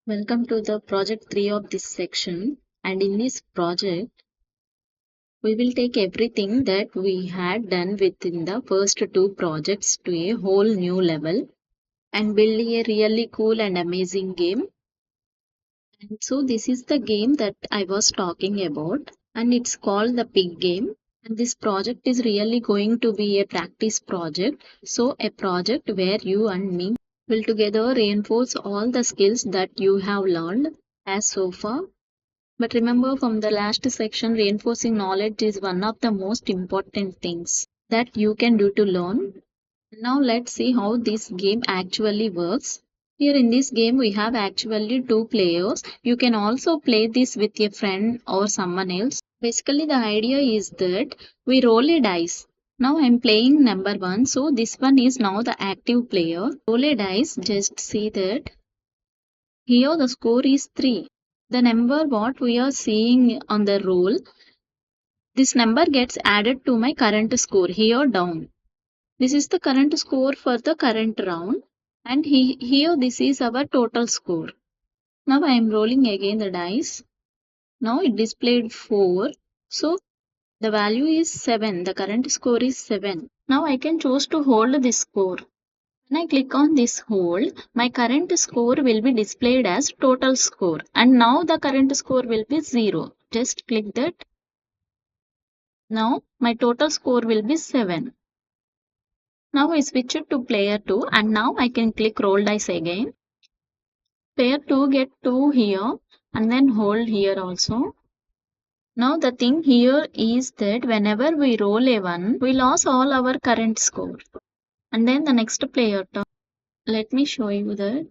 Welcome to the project 3 of this section, and in this project we will take everything that we had done within the first two projects to a whole new level and build a really cool and amazing game. And so this is the game that I was talking about, and it's called the pig game. And this project is really going to be a practice project, so a project where you and me will together reinforce all the skills that you have learned as so far. But remember from the last section, reinforcing knowledge is one of the most important things that you can do to learn. Now let's see how this game actually works. Here in this game, we have actually two players. You can also play this with a friend or someone else. Basically, the idea is that we roll a dice. Now I'm playing number one, so this one is now the active player. Roll a dice, just see that here the score is 3. The number what we are seeing on the roll, this number gets added to my current score here down. This is the current score for the current round, and here this is our total score. Now I am rolling again the dice. Now it displayed 4. So the value is 7. The current score is 7. Now I can choose to hold this score. When I click on this hold, my current score will be displayed as total score, and now the current score will be 0. Just click that. Now my total score will be 7. Now I switch it to player 2, and now I can click roll dice again. Player 2 get 2 here and then hold here also. Now the thing here is that whenever we roll a 1, we lose all our current score. And then the next player turn. Let me show you that.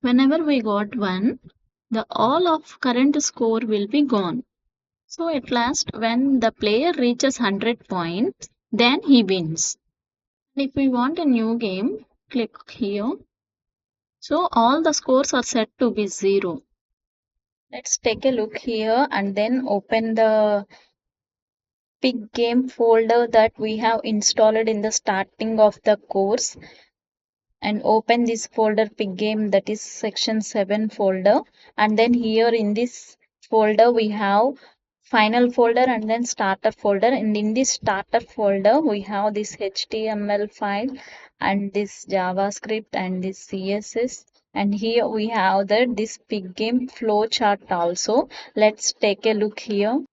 Whenever we got 1, the all of current score will be gone. So at last when the player reaches 100 points, then he wins. If we want a new game, click here. So all the scores are set to be 0. Let's take a look here and then open the pig game folder that we have installed in the starting of the course, and open this folder pig game, that is section 7 folder. And then here in this folder we have final folder and then starter folder, and in this starter folder we have this HTML file and this JavaScript and this CSS, and here we have this pig game flow chart also. Let's take a look here.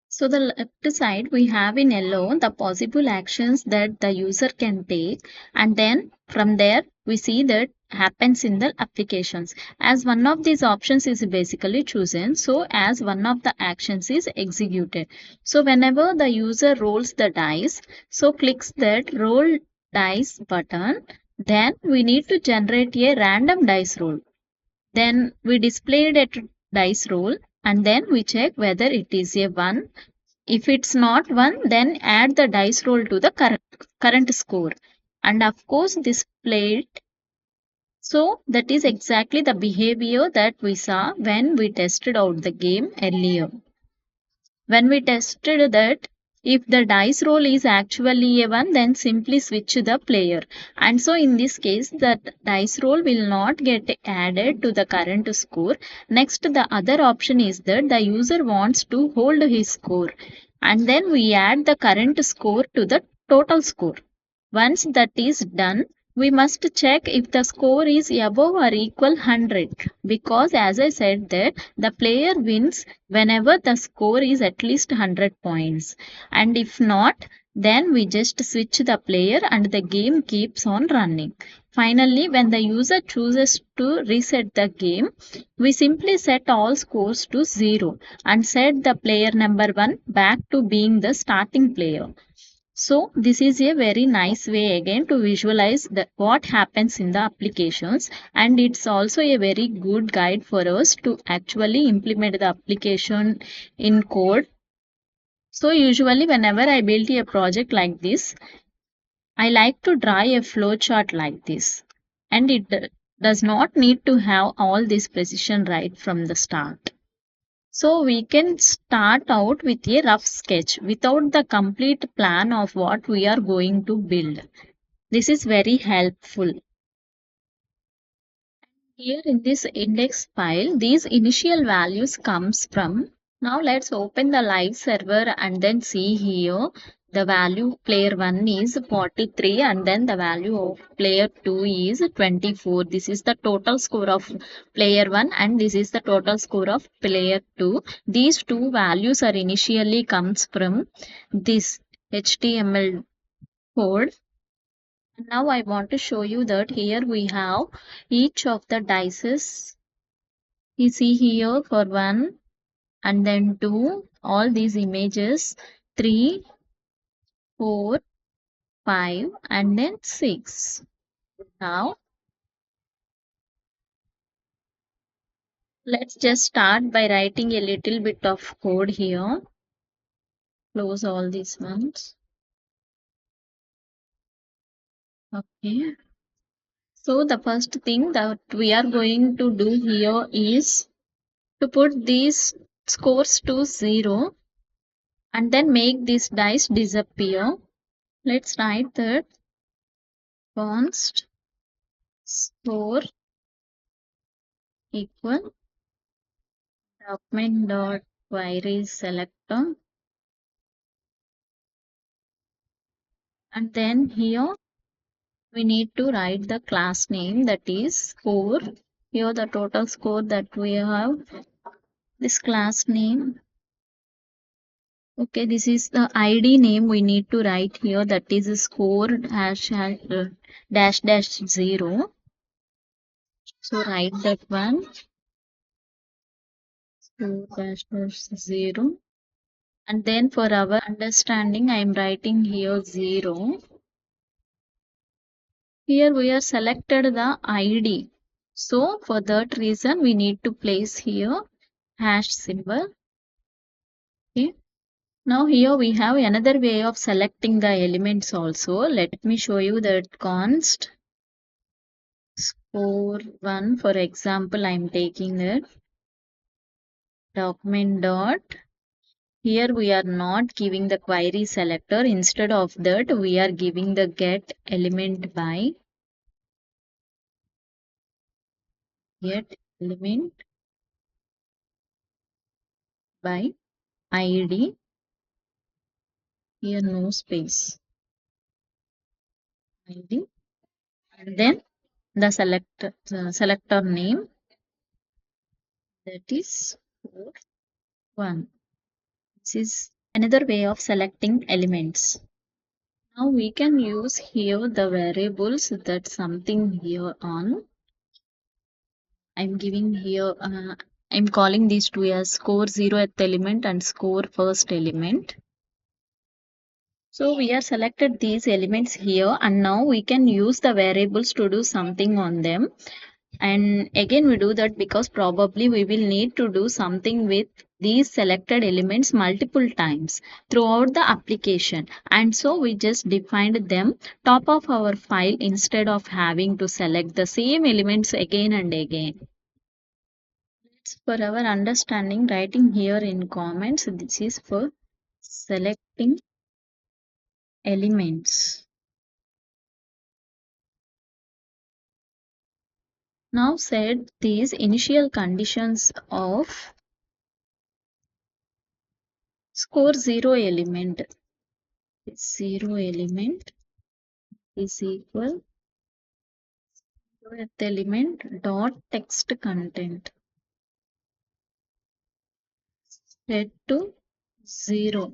So the left side we have in yellow the possible actions that the user can take, and then from there we see that happens in the applications. As one of these options is basically chosen, so as one of the actions is executed. So whenever the user rolls the dice, so clicks that roll dice button, then we need to generate a random dice roll. Then we displayed a dice roll, and then we check whether it is a 1. If it's not 1, then add the dice roll to the current score. And of course, this played. So that is exactly the behavior that we saw when we tested out the game earlier. When we tested that, if the dice roll is actually a 1, then simply switch the player. And so in this case, the dice roll will not get added to the current score. Next, the other option is that the user wants to hold his score. And then we add the current score to the total score. Once that is done, we must check if the score is above or equal 100, because as I said that the player wins whenever the score is at least 100 points, and if not, then we just switch the player and the game keeps on running. Finally, when the user chooses to reset the game, we simply set all scores to 0 and set the player number 1 back to being the starting player. So this is a very nice way again to visualize what happens in the applications, and it's also a very good guide for us to actually implement the application in code. So usually whenever I build a project like this, I like to draw a flow chart like this, and it does not need to have all this precision right from the start. So we can start out with a rough sketch without the complete plan of what we are going to build. This is very helpful. Here in this index file, these initial values comes from. Now let's open the live server and then see here the value player 1 is 43 and then the value of player 2 is 24. This is the total score of player 1 and this is the total score of player 2. These two values are initially comes from this HTML code. Now I want to show you that here we have each of the dices. You see here for 1 and then 2, all these images 3, 4, 5 and then 6. Now let's just start by writing a little bit of code here. Close all these ones. Okay. So the first thing that we are going to do here is to put these scores to 0 and then make these dice disappear. Let's write that const score equal document dot query selector and then here we need to write the class name, that is score. Here the total score that we have, this class name. Okay, this is the ID name we need to write here, that is score dash dash 0. So write that one, score dash dash 0. And then for our understanding, I am writing here 0. Here we are selected the ID. So for that reason, we need to place here hash symbol. Okay. Now here we have another way of selecting the elements also. Let me show you that const score 1. For example, I am taking that document dot. Here we are not giving the query selector. Instead of that, we are giving the get element by get element by ID. Here no space. ID and then the selector name, that is 1. This is another way of selecting elements. Now we can use here the variables, that something here on. I'm giving here I'm calling these two as score 0th element and score first element. So we are selected these elements here and now we can use the variables to do something on them. And again we do that because probably we will need to do something with these selected elements multiple times throughout the application. And so we just defined them top of our file instead of having to select the same elements again and again. For our understanding, writing here in comments, this is for selecting elements. Now set these initial conditions of score 0 element. 0 element is equal 0th element dot text content set to 0.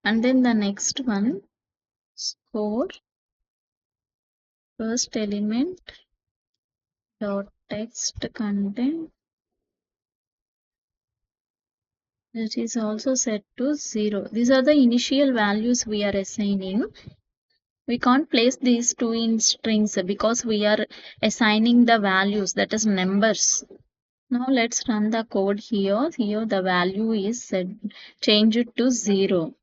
And then the next one, score first element dot text content, that is also set to 0. These are the initial values we are assigning. We can't place these two in strings because we are assigning the values, that is numbers. Now let's run the code here. Here the value is set, change it to 0.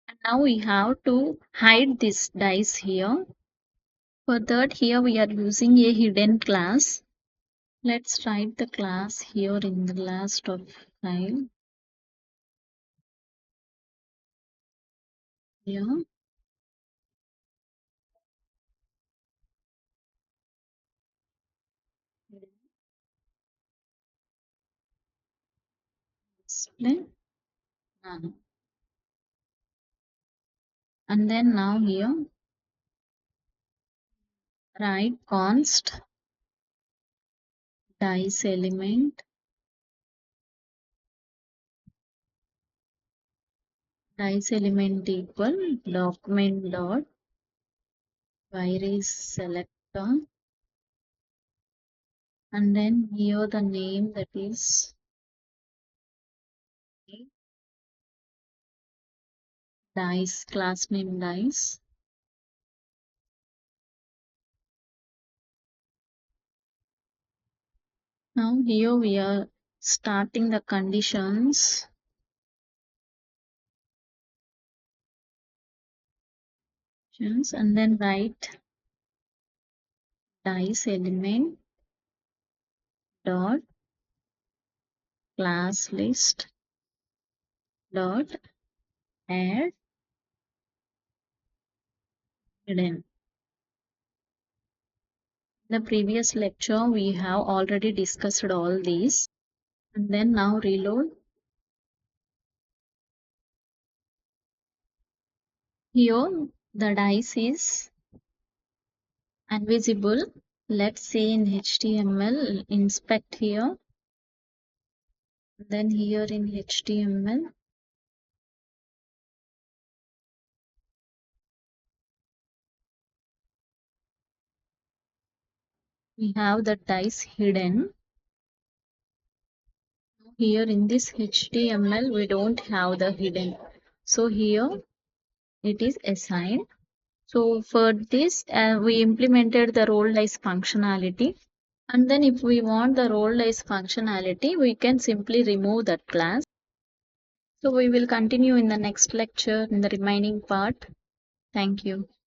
And now we have to hide this dice here. For that, here we are using a hidden class. Let's write the class here in the last of file. Here, display none. And then now here, write const dice element equal document dot queries selector, and then here the name, that is dice, class name dice. Now here we are starting the conditions. And then write dice element dot class list dot add hidden. In the previous lecture we have already discussed all these. And then now reload. Here the dice is invisible. Let's see in HTML, inspect here. Then here in HTML, we have the dice hidden. Here in this HTML we don't have the hidden, so here it is assigned. So for this we implemented the role dice functionality, and then if we want the role dice functionality we can simply remove that class. So we will continue in the next lecture in the remaining part. Thank you.